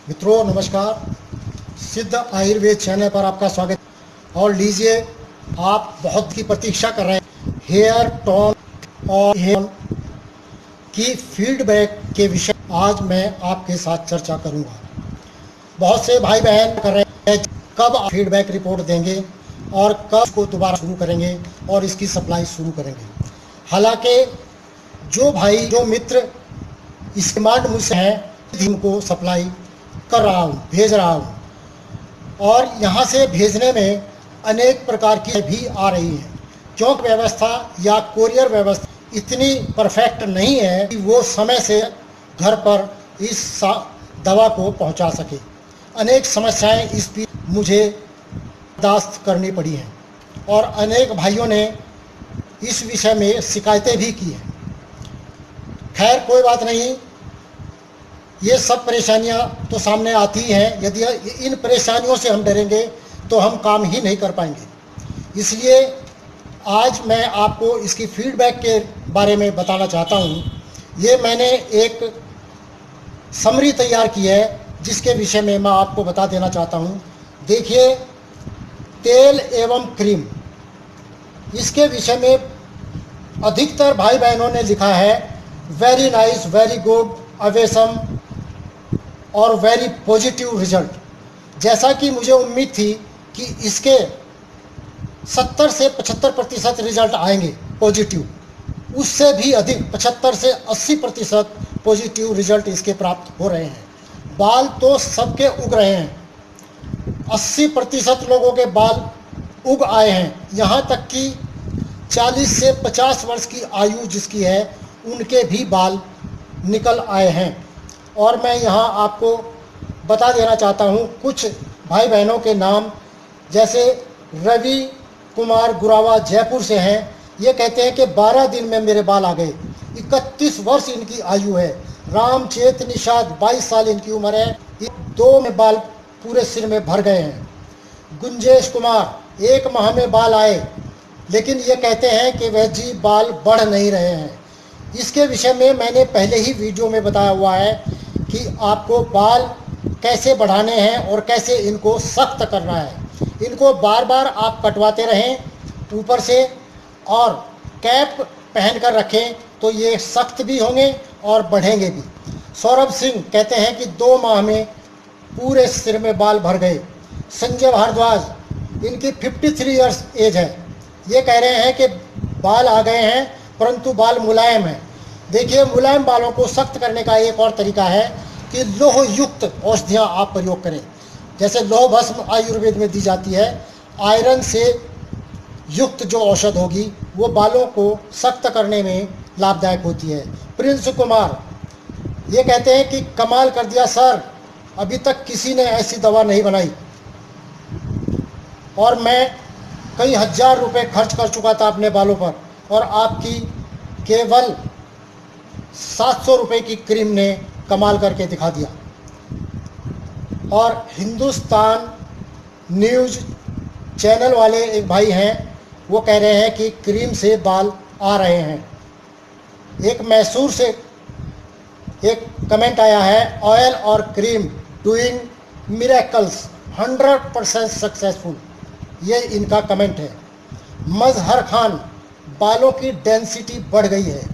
मित्रों नमस्कार। सिद्ध आयुर्वेद चैनल पर आपका स्वागत है। और लीजिए, आप बहुत की प्रतीक्षा कर रहे हैं हेयर टोन और हेयर की फीडबैक के विषय आज मैं आपके साथ चर्चा करूंगा। बहुत से भाई बहन कर रहे हैं कब आप फीडबैक रिपोर्ट देंगे और कब इसको दोबारा शुरू करेंगे और इसकी सप्लाई शुरू करेंगे। हालांकि जो मित्र इस डिमांड मुझसे हैं उनको सप्लाई कर रहा हूँ, भेज रहा हूँ। और यहाँ से भेजने में अनेक प्रकार की भी आ रही हैं, क्योंकि व्यवस्था या कोरियर व्यवस्था इतनी परफेक्ट नहीं है कि वो समय से घर पर इस दवा को पहुँचा सके। अनेक समस्याएं इस बीच मुझे बर्दाश्त करनी पड़ी हैं और अनेक भाइयों ने इस विषय में शिकायतें भी की हैं। खैर कोई बात नहीं, ये सब परेशानियां तो सामने आती हैं। यदि इन परेशानियों से हम डरेंगे तो हम काम ही नहीं कर पाएंगे। इसलिए आज मैं आपको इसकी फीडबैक के बारे में बताना चाहता हूँ। ये मैंने एक समरी तैयार की है जिसके विषय में मैं आपको बता देना चाहता हूँ। देखिए, तेल एवं क्रीम, इसके विषय में अधिकतर भाई बहनों ने लिखा है very nice, very good, awesome और वेरी पॉजिटिव रिजल्ट। जैसा कि मुझे उम्मीद थी कि इसके 70 से 75% रिजल्ट आएंगे पॉजिटिव, उससे भी अधिक 75 से 80% पॉजिटिव रिजल्ट इसके प्राप्त हो रहे हैं। बाल तो सबके उग रहे हैं, 80% लोगों के बाल उग आए हैं। यहाँ तक कि 40 से 50 वर्ष की आयु जिसकी है उनके भी बाल निकल आए हैं। और मैं यहाँ आपको बता देना चाहता हूँ कुछ भाई बहनों के नाम, जैसे रवि कुमार गुरावा जयपुर से हैं। ये कहते हैं कि 12 दिन में मेरे बाल आ गए। 31 वर्ष इनकी आयु है। रामचेत निषाद 22 साल इनकी उम्र है। 2 में बाल पूरे सिर में भर गए हैं। गुंजेश कुमार 1 माह में बाल आए, लेकिन ये कहते हैं कि वह जी बाल बढ़ नहीं रहे हैं। इसके विषय में मैंने पहले ही वीडियो में बताया हुआ है कि आपको बाल कैसे बढ़ाने हैं और कैसे इनको सख्त करना है। इनको बार बार आप कटवाते रहें ऊपर से और कैप पहन कर रखें तो ये सख्त भी होंगे और बढ़ेंगे भी। सौरभ सिंह कहते हैं कि 2 माह में पूरे सिर में बाल भर गए। संजय भारद्वाज, इनकी 53 ईयर्स एज है। ये कह रहे हैं कि बाल आ गए हैं परंतु बाल मुलायम हैं। देखिए, मुलायम बालों को सख्त करने का एक और तरीका है कि लोह युक्त औषधियाँ आप प्रयोग करें। जैसे लोह भस्म आयुर्वेद में दी जाती है, आयरन से युक्त जो औषध होगी वो बालों को सख्त करने में लाभदायक होती है। प्रिंस कुमार ये कहते हैं कि कमाल कर दिया सर, अभी तक किसी ने ऐसी दवा नहीं बनाई और मैं कई हजार रुपए खर्च कर चुका था अपने बालों पर और आपकी केवल 700 रुपये की क्रीम ने कमाल करके दिखा दिया। और हिंदुस्तान न्यूज़ चैनल वाले एक भाई हैं, वो कह रहे हैं कि क्रीम से बाल आ रहे हैं। एक मैसूर से एक कमेंट आया है, ऑयल और क्रीम डूइंग मिरेकल्स, 100% सक्सेसफुल, ये इनका कमेंट है। मजहर खान, बालों की डेंसिटी बढ़ गई है।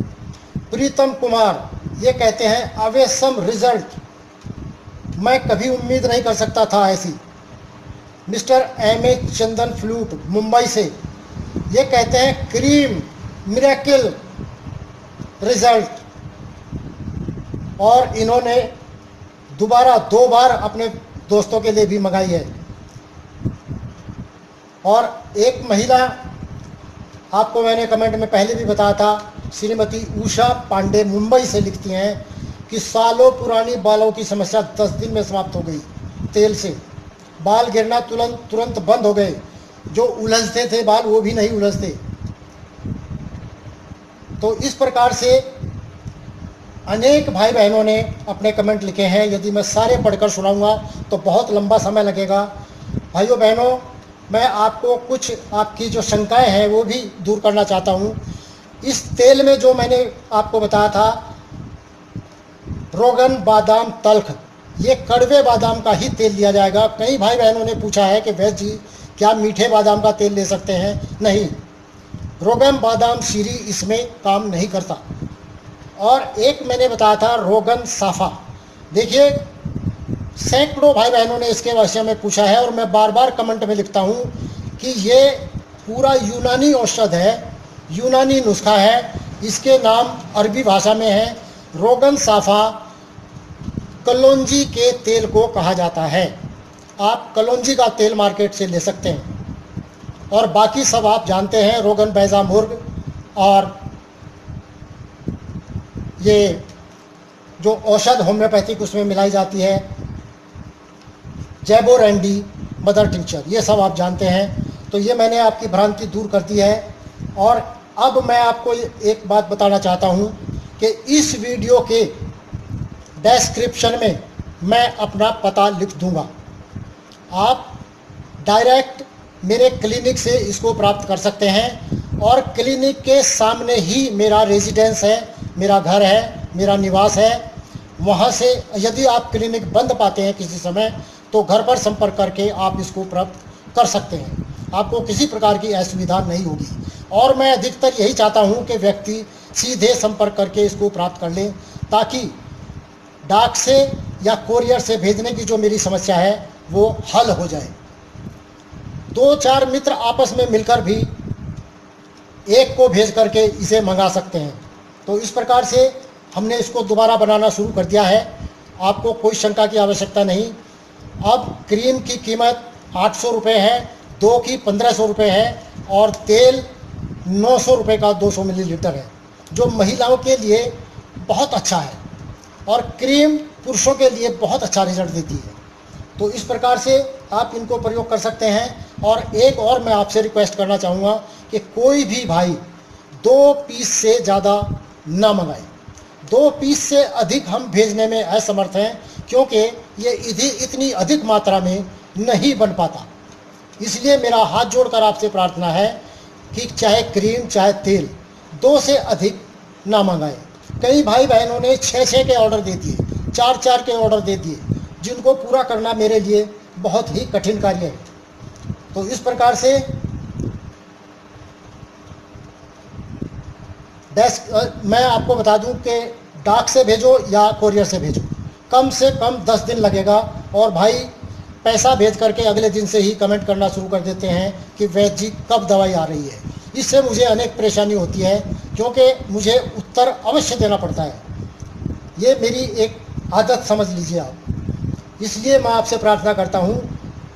प्रीतम कुमार ये कहते हैं अवेसम रिजल्ट, मैं कभी उम्मीद नहीं कर सकता था ऐसी। Mister M A. Chandan flute Mumbai से ये कहते हैं क्रीम मिरेकल रिजल्ट, और इन्होंने दोबारा 2 बार अपने दोस्तों के लिए भी मंगाई है। और एक महिला, आपको मैंने कमेंट में पहले भी बताया था, श्रीमती उषा पांडे मुंबई से लिखती हैं कि सालों पुरानी बालों की समस्या 10 दिन में समाप्त हो गई। तेल से बाल गिरना तुरंत बंद हो गए। जो उलझते थे बाल वो भी नहीं उलझते। तो इस प्रकार से अनेक भाई बहनों ने अपने कमेंट लिखे हैं। यदि मैं सारे पढ़कर सुनाऊंगा तो बहुत लंबा समय लगेगा। भाइयों बहनों, मैं आपको कुछ आपकी जो शंकाएं हैं वो भी दूर करना चाहता हूँ। इस तेल में जो मैंने आपको बताया था, रोगन बादाम तल्ख, ये कड़वे बादाम का ही तेल लिया जाएगा। कई भाई बहनों ने पूछा है कि वैद्य जी क्या मीठे बादाम का तेल ले सकते हैं? नहीं, रोगन बादाम सीरी इसमें काम नहीं करता। और एक मैंने बताया था रोगन साफा। देखिए, सैकड़ों भाई बहनों ने इसके विषय में पूछा है और मैं बार बार कमेंट में लिखता हूँ कि ये पूरा यूनानी औषध है, यूनानी नुस्खा है। इसके नाम अरबी भाषा में है रोगन साफा। कलौंजी के तेल को कहा जाता है। आप कलौंजी का तेल मार्केट से ले सकते हैं। और बाकी सब आप जानते हैं, रोगन बैजा मुर्ग और ये जो औषध होम्योपैथिक उसमें मिलाई जाती है, जैबोरेंडी, मदर टिंचर, ये सब आप जानते हैं। तो ये मैंने आपकी भ्रांति दूर कर दी है। और अब मैं आपको एक बात बताना चाहता हूँ कि इस वीडियो के डिस्क्रिप्शन में मैं अपना पता लिख दूंगा। आप डायरेक्ट मेरे क्लिनिक से इसको प्राप्त कर सकते हैं। और क्लिनिक के सामने ही मेरा रेजिडेंस है, मेरा घर है, मेरा निवास है। वहाँ से यदि आप क्लिनिक बंद पाते हैं किसी समय, तो घर पर संपर्क करके आप इसको प्राप्त कर सकते हैं। आपको किसी प्रकार की असुविधा नहीं होगी। और मैं अधिकतर यही चाहता हूँ कि व्यक्ति सीधे संपर्क करके इसको प्राप्त कर लें, ताकि डाक से या कोरियर से भेजने की जो मेरी समस्या है वो हल हो जाए। 2-4 मित्र आपस में मिलकर भी एक को भेज करके इसे मंगा सकते हैं। तो इस प्रकार से हमने इसको दोबारा बनाना शुरू कर दिया है। आपको कोई शंका की आवश्यकता नहीं। अब क्रीम की कीमत 800 रुपये है, 2 की 1500 रुपये है और तेल 900 रुपये का 200 मिलीलीटर है, जो महिलाओं के लिए बहुत अच्छा है। और क्रीम पुरुषों के लिए बहुत अच्छा रिजल्ट देती है। तो इस प्रकार से आप इनको प्रयोग कर सकते हैं। और एक और मैं आपसे रिक्वेस्ट करना चाहूँगा कि कोई भी भाई 2 पीस से ज़्यादा ना मंगाए। 2 पीस से अधिक हम भेजने में असमर्थ हैं, क्योंकि ये इतनी अधिक मात्रा में नहीं बन पाता। इसलिए मेरा हाथ जोड़कर आपसे प्रार्थना है कि चाहे क्रीम चाहे तेल 2 से अधिक ना मंगाएं। कई भाई बहनों ने 6-6 के ऑर्डर दे दिए, 4-4 के ऑर्डर दे दिए, जिनको पूरा करना मेरे लिए बहुत ही कठिन कार्य है। तो इस प्रकार से मैं आपको बता दूं कि डाक से भेजो या कोरियर से भेजो, कम से कम 10 दिन लगेगा। और भाई पैसा भेज करके अगले दिन से ही कमेंट करना शुरू कर देते हैं कि वैद्य जी कब दवाई आ रही है। इससे मुझे अनेक परेशानी होती है, क्योंकि मुझे उत्तर अवश्य देना पड़ता है। ये मेरी एक आदत समझ लीजिए आप। इसलिए मैं आपसे प्रार्थना करता हूँ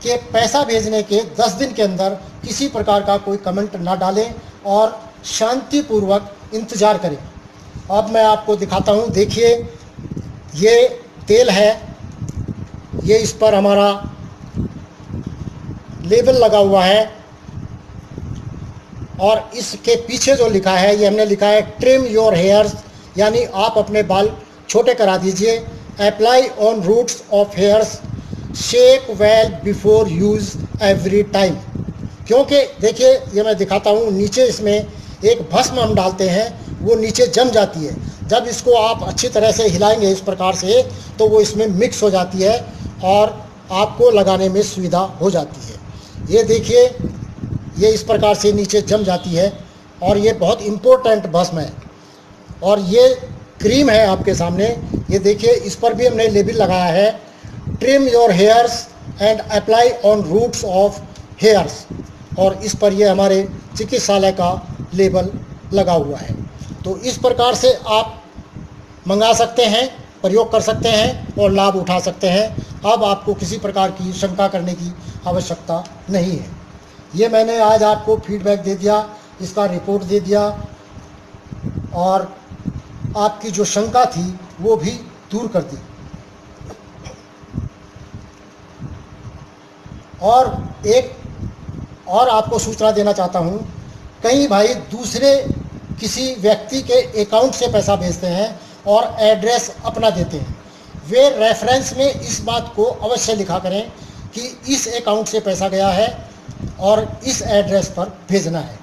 कि पैसा भेजने के 10 दिन के अंदर किसी प्रकार का कोई कमेंट ना डालें और शांतिपूर्वक इंतज़ार करें। अब मैं आपको दिखाता हूँ। देखिए, ये तेल है, ये इस पर हमारा लेबल लगा हुआ है और इसके पीछे जो लिखा है, ये हमने लिखा है ट्रिम योर हेयर्स, यानी आप अपने बाल छोटे करा दीजिए। Apply on roots of hairs, shake well before use every time. क्योंकि देखिए, ये मैं दिखाता हूँ, नीचे इसमें एक भस्म हम डालते हैं, वो नीचे जम जाती है। जब इसको आप अच्छी तरह से हिलाएंगे इस प्रकार से, तो वो इसमें मिक्स हो जाती है और आपको लगाने में सुविधा हो जाती है। ये देखिए, ये इस प्रकार से नीचे जम जाती है और ये बहुत इम्पोर्टेंट भस्म है। और ये क्रीम है आपके सामने, ये देखिए, इस पर भी हमने लेबल लगाया है trim your hairs and apply on roots of hairs. और इस पर ये हमारे चिकित्सालय का लेबल लगा हुआ है। तो इस प्रकार से आप मंगा सकते हैं, प्रयोग कर सकते हैं और लाभ उठा सकते हैं। अब आपको किसी प्रकार की शंका करने की आवश्यकता नहीं है। ये मैंने आज आपको फीडबैक दे दिया, इसका रिपोर्ट दे दिया और आपकी जो शंका थी वो भी दूर कर दी। और एक और आपको सूचना देना चाहता हूँ, कई भाई दूसरे किसी व्यक्ति के अकाउंट से पैसा भेजते हैं और एड्रेस अपना देते हैं। वे रेफरेंस में इस बात को अवश्य लिखा करें कि इस अकाउंट से पैसा गया है और इस एड्रेस पर भेजना है।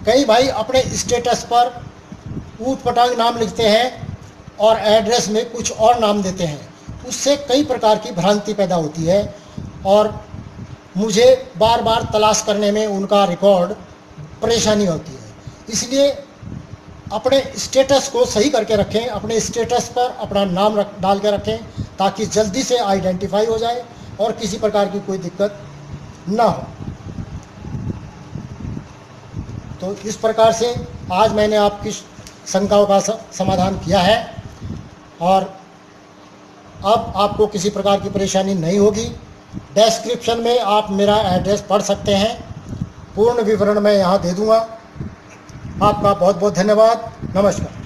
कई भाई अपने स्टेटस पर ऊट पटांग नाम लिखते हैं और एड्रेस में कुछ और नाम देते हैं। उससे कई प्रकार की भ्रांति पैदा होती है और मुझे बार बार तलाश करने में उनका रिकॉर्ड परेशानी होती है। इसलिए अपने स्टेटस को सही करके रखें, अपने स्टेटस पर अपना नाम डाल के रखें ताकि जल्दी से आइडेंटिफाई हो जाए और किसी प्रकार की कोई दिक्कत ना हो। तो इस प्रकार से आज मैंने आपकी शंकाओं का समाधान किया है और अब आपको किसी प्रकार की परेशानी नहीं होगी। डिस्क्रिप्शन में आप मेरा एड्रेस पढ़ सकते हैं, पूर्ण विवरण मैं यहाँ दे दूँगा। आपका बहुत बहुत धन्यवाद। नमस्कार।